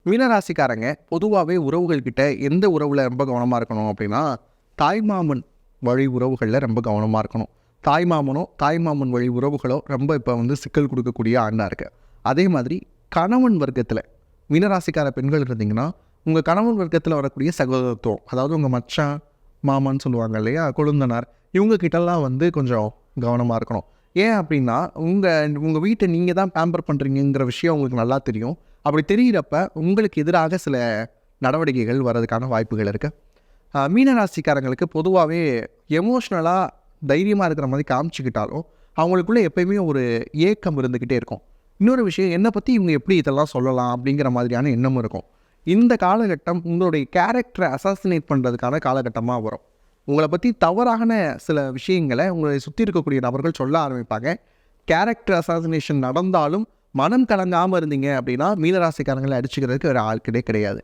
மீனராசிக்காரங்க பொதுவாகவே உறவுகள் கிட்ட எந்த உறவில் ரொம்ப கவனமாக இருக்கணும் அப்படின்னா, தாய்மாமன் வழி உறவுகளில் ரொம்ப கவனமாக இருக்கணும். தாய்மாமன் வழி உறவுகளோ ரொம்ப இப்போ சிக்கல் கொடுக்கக்கூடிய ஆண்டாக இருக்குது. அதே மாதிரி கணவன் வர்க்கத்தில் மீனராசிக்கார பெண்கள் இருந்தீங்கன்னா, உங்கள் கணவன் வர்க்கத்தில் வரக்கூடிய சகோதரத்துவம், அதாவது உங்கள் மச்சான் மாமான்னு சொல்லுவாங்க இல்லையா, கொழுந்தனார், இவங்க கிட்டலாம் கொஞ்சம் கவனமாக இருக்கணும். ஏன் அப்படின்னா, உங்கள் வீட்டை நீங்கள் தான் பேம்பர் பண்ணுறீங்கிற விஷயம் உங்களுக்கு நல்லா தெரியும். அப்படி தெரிகிறப்ப உங்களுக்கு எதிராக சில நடவடிக்கைகள் வர்றதுக்கான வாய்ப்புகள் இருக்குது. மீனராசிக்காரங்களுக்கு பொதுவாகவே எமோஷ்னலாக தைரியமாக இருக்கிற மாதிரி காமிச்சிக்கிட்டாலும் அவங்களுக்குள்ளே எப்பயுமே ஒரு ஏக்கம் இருந்துக்கிட்டே இருக்கும். இன்னொரு விஷயம், என்னை பற்றி இவங்க எப்படி இதெல்லாம் சொல்லலாம் அப்படிங்கிற மாதிரியான எண்ணமும் இருக்கும். இந்த காலகட்டம் உங்களுடைய கேரக்டரை அசாசினேட் பண்ணுறதுக்கான காலகட்டமாக வரும். உங்களை பற்றி தவறான சில விஷயங்களை உங்களை சுற்றி இருக்கக்கூடிய நபர்கள் சொல்ல ஆரம்பிப்பாங்க. கேரக்டர் அசாசினேஷன் நடந்தாலும் மனம் கலங்காமல் இருந்தீங்க அப்படின்னா மீனராசிக்காரங்களை அடிச்சுக்கிறதுக்கு ஒரு ஆட்களே கிடையாது.